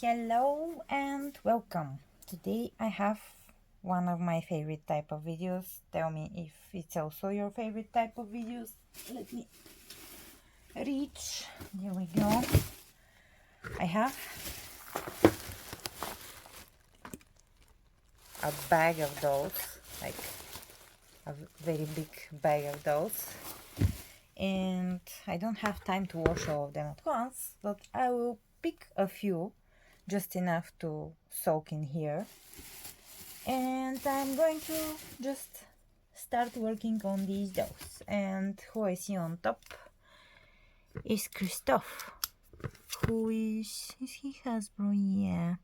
Hello and welcome. Today I have one of my favorite type of videos. Tell me if it's also your favorite type of videos. Let me reach. There we go. I have a bag of those, like a very big bag of those. And I don't have time to wash all of them at once, but I will pick a few, just enough to soak in here. And I'm going to just start working on these dolls. And who I see on top is Christophe. Who is he Hasbro? Yeah.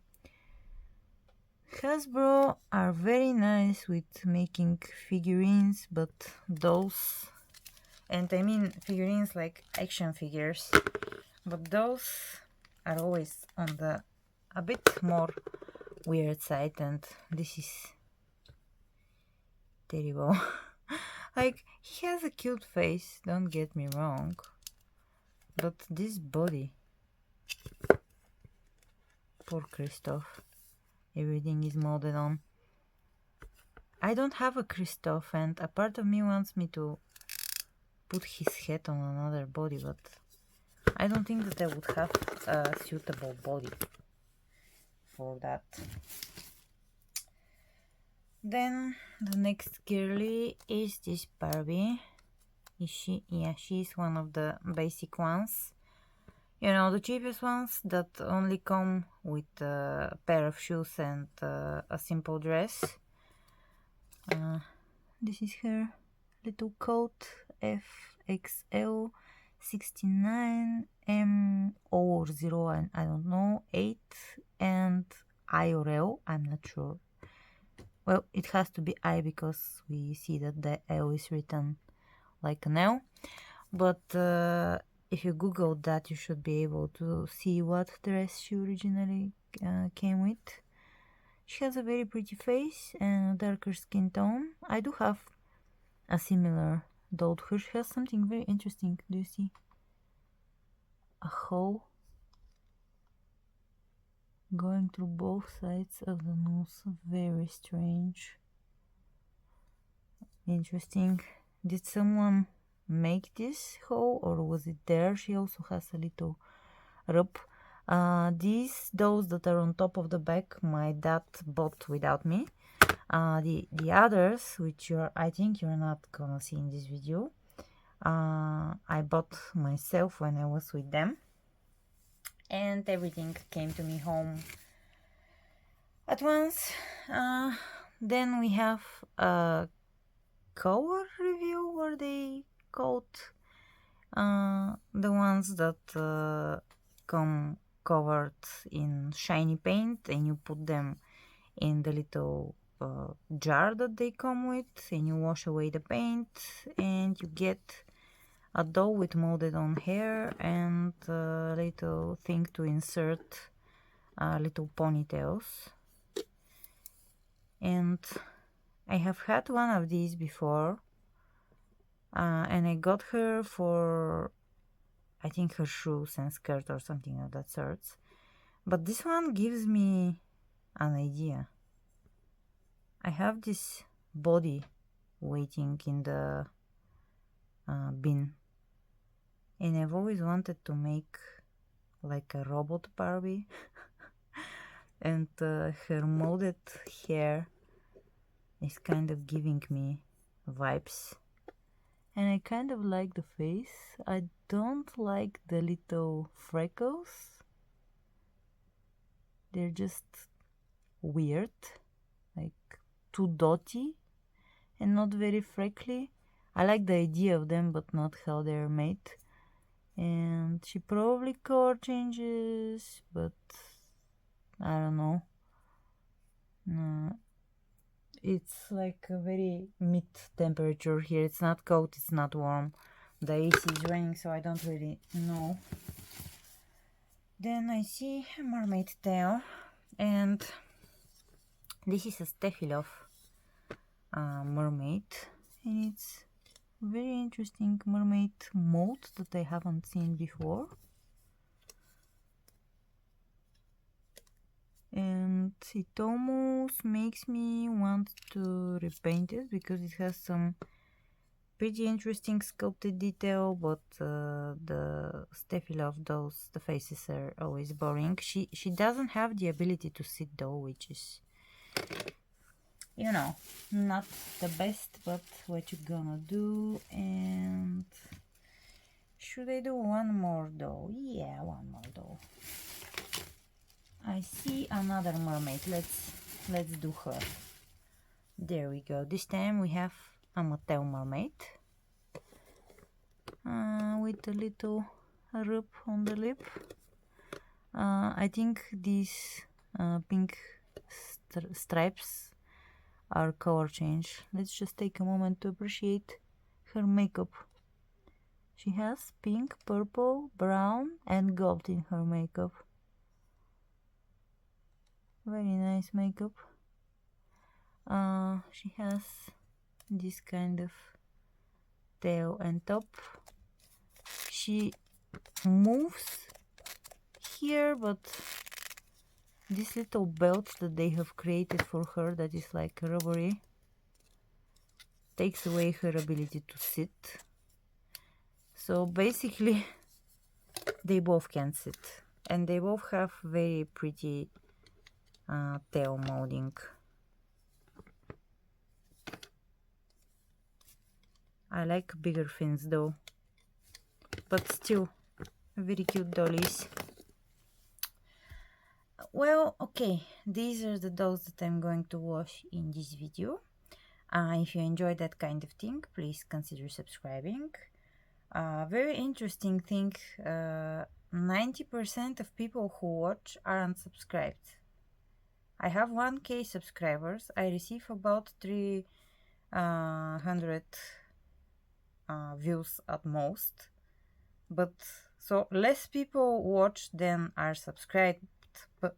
Hasbro are very nice with making figurines, but dolls, and I mean figurines like action figures, but those are always on the a bit more weird side, and this is terrible. Like, he has a cute face, don't get me wrong, but this body, poor Christophe, everything is molded on. I don't have a Christophe, and a part of me wants me to put his head on another body, but I don't think that I would have a suitable body for that. Then the next girly is this Barbie. Is she? Yeah, she's one of the basic ones. You know, the cheapest ones that only come with a pair of shoes and a simple dress. This is her little coat, FXL 69 M or 0, and I don't know, 8, and I or L, I'm not sure. Well, it has to be I because we see that the L is written like an L, but if you Google that, you should be able to see what dress she originally came with. She has a very pretty face and a darker skin tone. I do have a similar doll to her. She has something very interesting. Do you see? A hole going through both sides of the nose. Very strange. Interesting. Did someone make this hole or was it there? She also has a little rub. These dolls that are on top of the bag, my dad bought without me. The others, which I think you're not gonna see in this video, I bought myself when I was with them, and everything came to me home at once. Then we have a color review, where they called the ones that come covered in shiny paint, and you put them in the little jar that they come with, and you wash away the paint, and you get a doll with molded on hair and a little thing to insert little ponytails. And I have had one of these before, and I got her for, I think, her shoes and skirt or something of that sort. But this one gives me an idea. I have this body waiting in the bin, and I've always wanted to make like a robot Barbie. And her molded hair is kind of giving me vibes, and I kind of like the face. I don't like the little freckles, they're just weird, like too dotty and not very freckly. I like the idea of them, but not how they're made. And she probably color changes, but I don't know. It's like a very mid temperature here. It's not cold, it's not warm. The AC is running, so I don't really know. Then I see a mermaid tail, and this is a Stefilov mermaid, and it's very interesting mermaid mold that I haven't seen before. it almost makes me want to repaint it because it has some pretty interesting sculpted detail, but the Steffi of those, the faces are always boring. She doesn't have the ability to sit though, which is, you know, not the best, but what you gonna do. And should I do one more though? Yeah, one more though. I see another mermaid. Let's do her. There we go. This time we have a Mattel mermaid with a little rub on the lip. I think these pink stripes are color change. Let's just take a moment to appreciate her makeup. She has pink, purple, brown and gold in her makeup. Very nice makeup. She has this kind of tail and top. She moves here, but this little belt that they have created for her that is like rubbery takes away her ability to sit. So basically they both can sit, and they both have very pretty tail molding. I like bigger fins though, but still very cute dollies. Well, okay, these are the dolls that I'm going to wash in this video. If you enjoy that kind of thing, please consider subscribing. Very interesting thing, 90% of people who watch aren't subscribed. I have 1K subscribers. I receive about 300 views at most, but so less people watch than are subscribed. But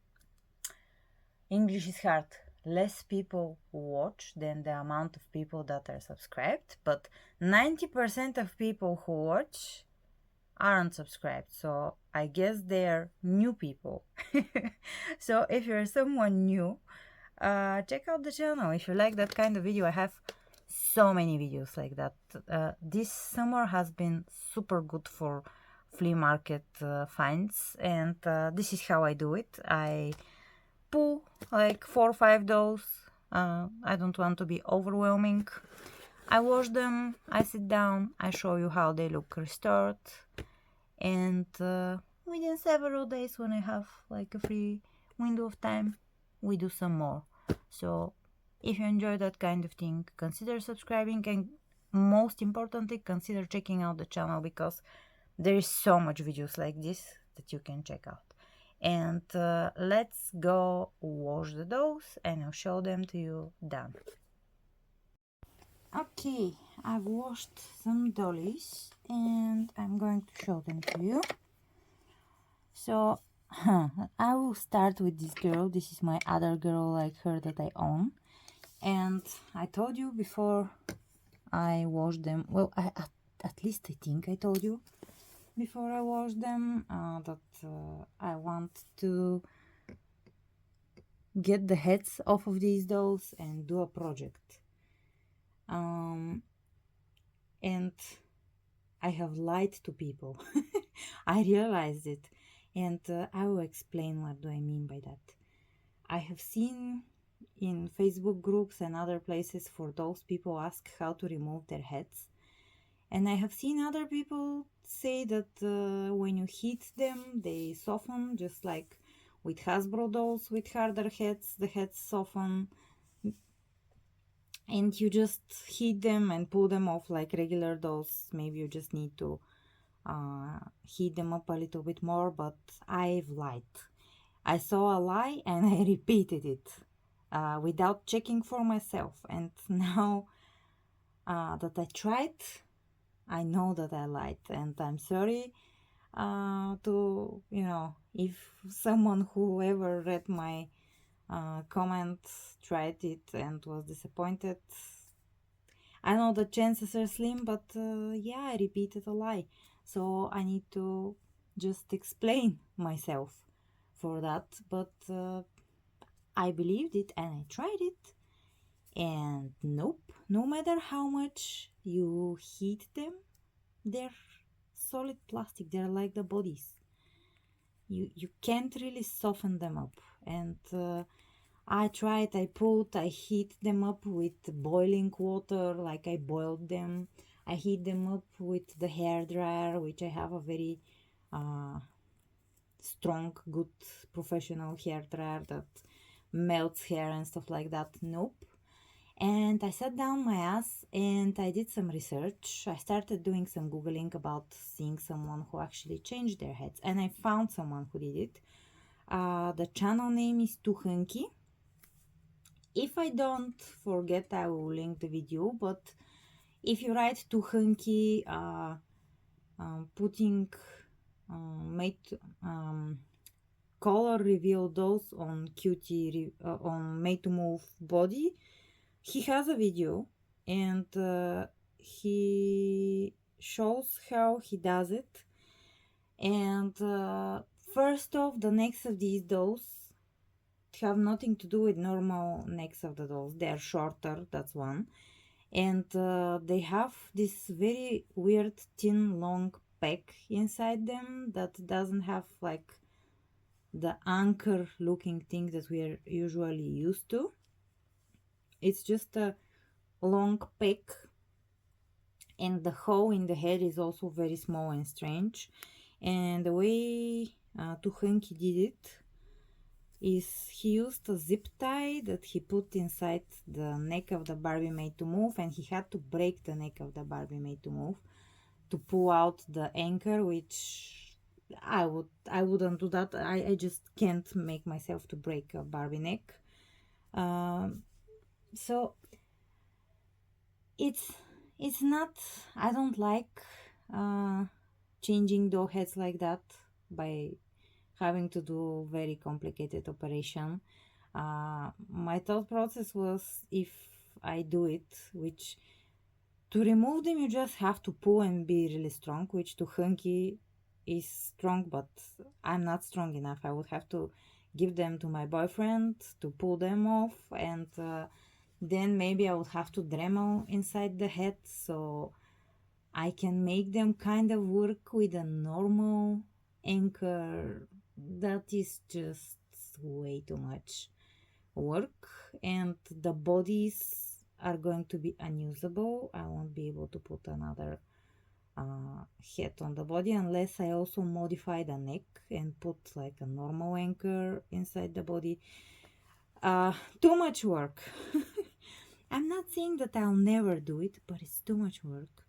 English is hard. Less people watch than the amount of people that are subscribed, but 90% of people who watch aren't subscribed, so I guess they're new people. So if you're someone new, check out the channel. If you like that kind of video, I have so many videos like that. This summer has been super good for flea market finds, and this is how I do it. I pull like 4 or 5 dolls. I don't want to be overwhelming. I wash them, I sit down, I show you how they look restored, and within several days, when I have like a free window of time, we do some more. So if you enjoy that kind of thing, consider subscribing, and most importantly, consider checking out the channel, because there is so much videos like this that you can check out. And let's go wash the dolls and I'll show them to you done. Okay, I've washed some dollies and I'm going to show them to you. So I will start with this girl. This is my other girl like her that I own, and I told you before I washed them, well, at least I think I told you before I washed them that I want to get the heads off of these dolls and do a project. And I have lied to people. I realized it, and I will explain what do I mean by that. I have seen in Facebook groups and other places for those people ask how to remove their heads, and I have seen other people say that when you heat them they soften, just like with Hasbro dolls with harder heads, the heads soften, and you just heat them and pull them off like regular dolls. Maybe you just need to heat them up a little bit more, but I've lied. I saw a lie and I repeated it without checking for myself, and now that I tried, I know that I lied, and I'm sorry to, you know, if someone who ever read my comment tried it and was disappointed. I know the chances are slim, but yeah, I repeated a lie, so I need to just explain myself for that. But I believed it and I tried it, and nope, no matter how much you heat them, they're solid plastic, they're like the bodies. You can't really soften them up. And I tried, I heat them up with boiling water, like I boiled them. I heat them up with the hair dryer, which I have a very uh, strong, good professional hair dryer that melts hair and stuff like that. Nope. And I sat down my ass and I did some research. I started doing some Googling about seeing someone who actually changed their heads. And I found someone who did it. The channel name is Too Hunky. If I don't forget, I will link the video. But if you write Too Hunky, putting made color reveal those on QT on made to move body, he has a video and he shows how he does it. And first off, the necks of these dolls have nothing to do with normal necks of the dolls. They are shorter, that's one. And they have this very weird thin long pack inside them that doesn't have like the anchor looking thing that we are usually used to. It's just a long pack, and the hole in the head is also very small and strange. And the way Tuhenki did it is he used a zip tie that he put inside the neck of the Barbie Made to Move, and he had to break the neck of the Barbie Made to Move to pull out the anchor, which I wouldn't do that. I just can't make myself to break a Barbie neck. So it's not, I don't like changing doll heads like that by having to do very complicated operation. My thought process was, if I do it, which to remove them you just have to pull and be really strong, which to hunky is strong, but I'm not strong enough. I would have to give them to my boyfriend to pull them off, and then maybe I would have to Dremel inside the head, so I can make them kind of work with a normal anchor. That is just way too much work, and the bodies are going to be unusable. I won't be able to put another head on the body unless I also modify the neck and put like a normal anchor inside the body. Too much work. I'm not saying that I'll never do it, but it's too much work.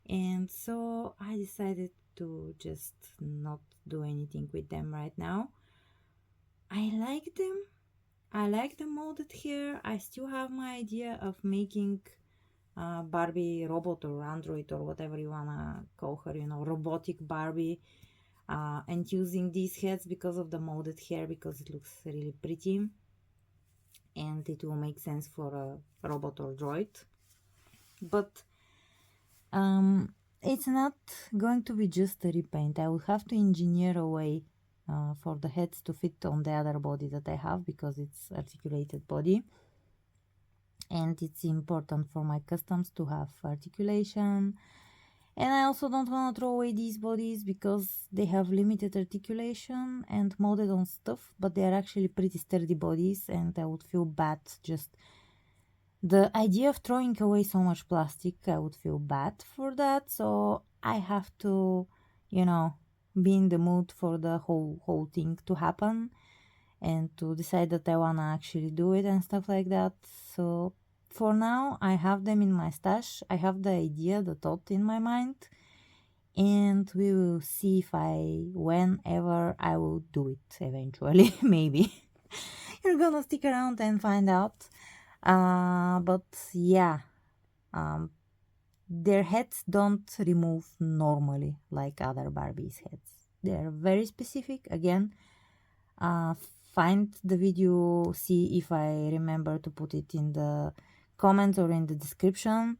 And so I decided to just not do anything with them right now. I like them. I like the molded hair. I still have my idea of making Barbie robot or android or whatever you wanna call her, robotic Barbie, and using these heads because of the molded hair, because it looks really pretty and it will make sense for a robot or droid. But it's not going to be just a repaint. I will have to engineer a way for the heads to fit on the other body that I have, because it's articulated body, and it's important for my customs to have articulation. And I also don't want to throw away these bodies because they have limited articulation and molded on stuff, but they are actually pretty sturdy bodies, and I would feel bad just the idea of throwing away so much plastic. I would feel bad for that, so I have to, be in the mood for the whole thing to happen and to decide that I want to actually do it and stuff like that. So for now, I have them in my stash. I have the idea, the thought in my mind, and we will see if whenever I will do it eventually. Maybe you're gonna stick around and find out. But yeah, their heads don't remove normally like other Barbies' heads. They're very specific. Again, find the video, see if I remember to put it in the comments or in the description.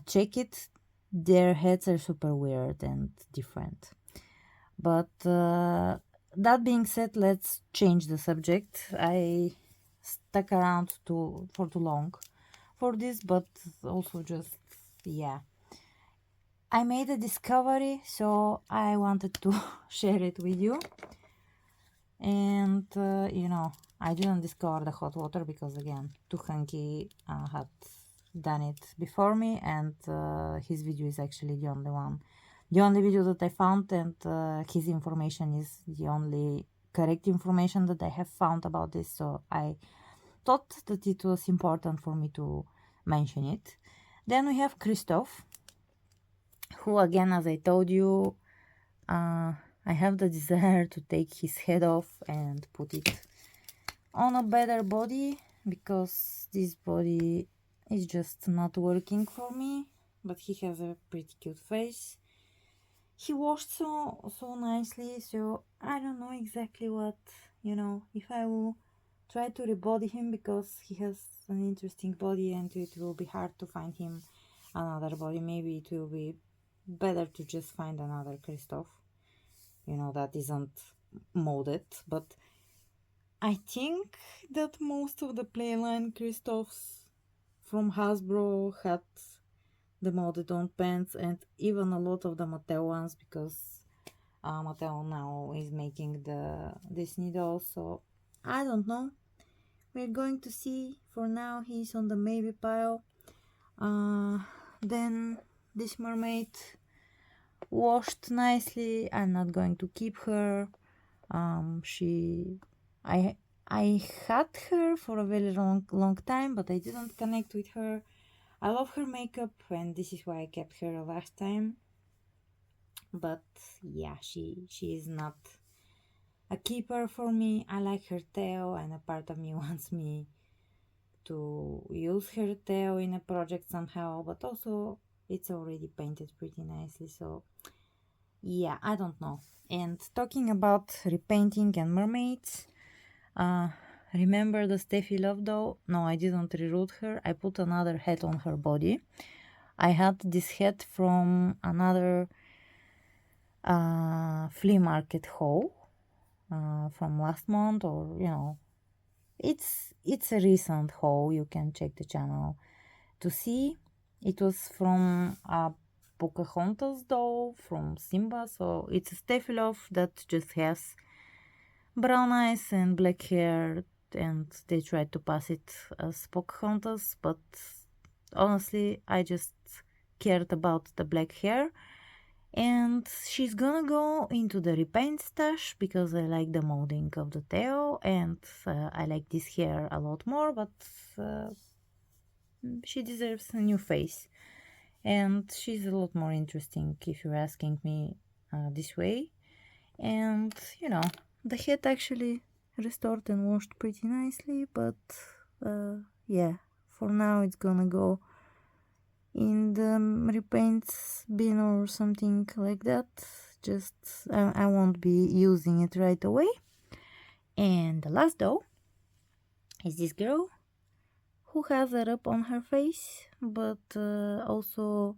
Check it. Their heads are super weird and different. But that being said, let's change the subject. I stuck around for too long for this, but also just, yeah, I made a discovery, so I wanted to share it with you. And you know, I didn't discover the hot water because, again, Tuhanki had done it before me, and his video is actually the only video that I found, and his information is the only correct information that I have found about this, so I thought that it was important for me to mention it. Then we have Christoph, who, again, as I told you, I have the desire to take his head off and put it on a better body, because this body is just not working for me. But he has a pretty cute face. He washed so nicely, so I don't know exactly what, if I will try to rebody him, because he has an interesting body and it will be hard to find him another body. Maybe it will be better to just find another Christoph, that isn't molded. But I think that most of the Playline Christophs from Hasbro had the molded on pants, and even a lot of the Mattel ones, because Mattel now is making this needle. So I don't know, we're going to see. For now, he's on the maybe pile. Then this mermaid washed nicely. I'm not going to keep her. I had her for a very long time, but I didn't connect with her. I love her makeup, and this is why I kept her last time. But yeah, she is not a keeper for me. I like her tail, and a part of me wants me to use her tail in a project somehow, but also it's already painted pretty nicely, so yeah, I don't know. And talking about repainting and mermaids, remember the Steffi Love doll? No, I didn't reroute her. I put another hat on her body. I had this hat from another flea market haul from last month, or it's a recent haul. You can check the channel to see. It was from a Pocahontas doll from Simba, so it's a Steffi Love that just has brown eyes and black hair, and they tried to pass it as Pocahontas, but honestly, I just cared about the black hair. And she's gonna go into the repaint stash because I like the molding of the tail, and I like this hair a lot more, but she deserves a new face. And she's a lot more interesting, if you're asking me this way. And, the head actually restored and washed pretty nicely, but yeah, for now it's gonna go in the repaints bin or something like that. Just I won't be using it right away. And the last doll is this girl who has a rub on her face, but also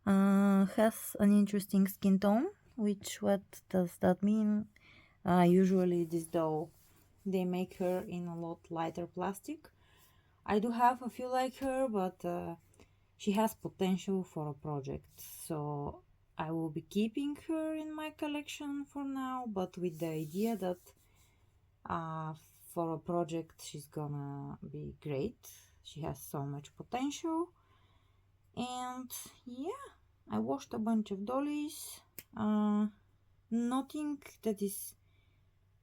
has an interesting skin tone. What does that mean? Usually this doll, they make her in a lot lighter plastic. I do have a few like her, but she has potential for a project, so I will be keeping her in my collection for now, but with the idea that for a project she's gonna be great. She has so much potential. And yeah, I washed a bunch of dollies. Nothing that is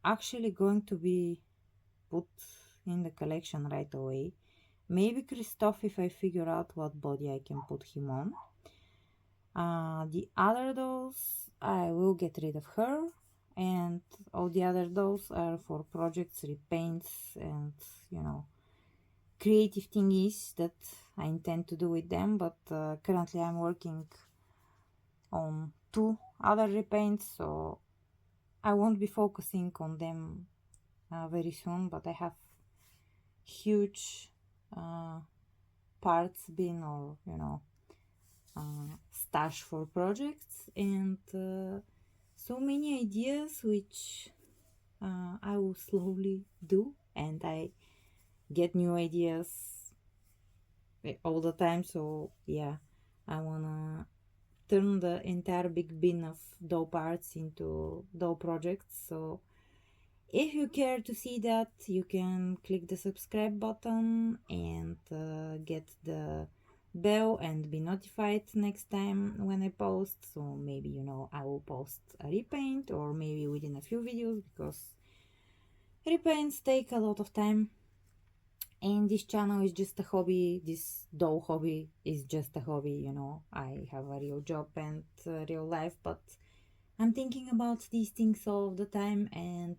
actually going to be put in the collection right away. Maybe Christoph, if I figure out what body I can put him on. The other dolls, I will get rid of her, and all the other dolls are for projects, repaints, and creative thingies that I intend to do with them. But currently I'm working on 2 other repaints, so I won't be focusing on them very soon. But I have huge parts bin, or stash for projects, and so many ideas which I will slowly do, and I get new ideas all the time. So yeah, I wanna turn the entire big bin of dough parts into dough projects. So if you care to see that, you can click the subscribe button and get the bell and be notified next time when I post. So maybe, you know, I will post a repaint, or maybe within a few videos, because repaints take a lot of time. And this channel is just a hobby. This dough hobby is just a hobby, you know. I have a real job and real life, but I'm thinking about these things all the time, and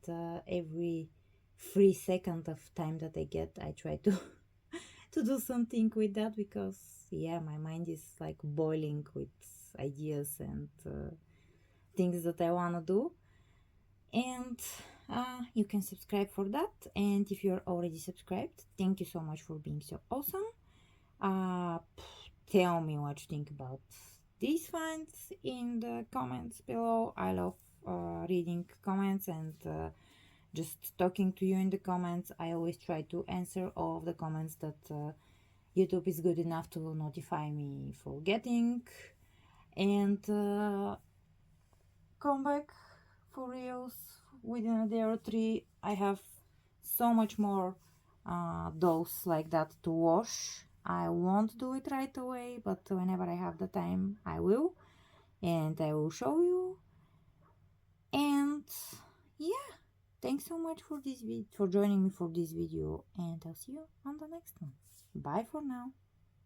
every free second of time that I get, I try to to do something with that, because yeah, my mind is like boiling with ideas and things that I want to do. And you can subscribe for that. And if you're already subscribed, thank you so much for being so awesome. Tell me what you think about these finds in the comments below. I love reading comments and just talking to you in the comments. I always try to answer all of the comments that YouTube is good enough to notify me for getting. And come back for reals within a day or three. I have so much more doughs like that to wash. I won't do it right away, but whenever I have the time, I will, and I will show you. And yeah, thanks so much for this for joining me for this video, and I'll see you on the next one. Bye for now.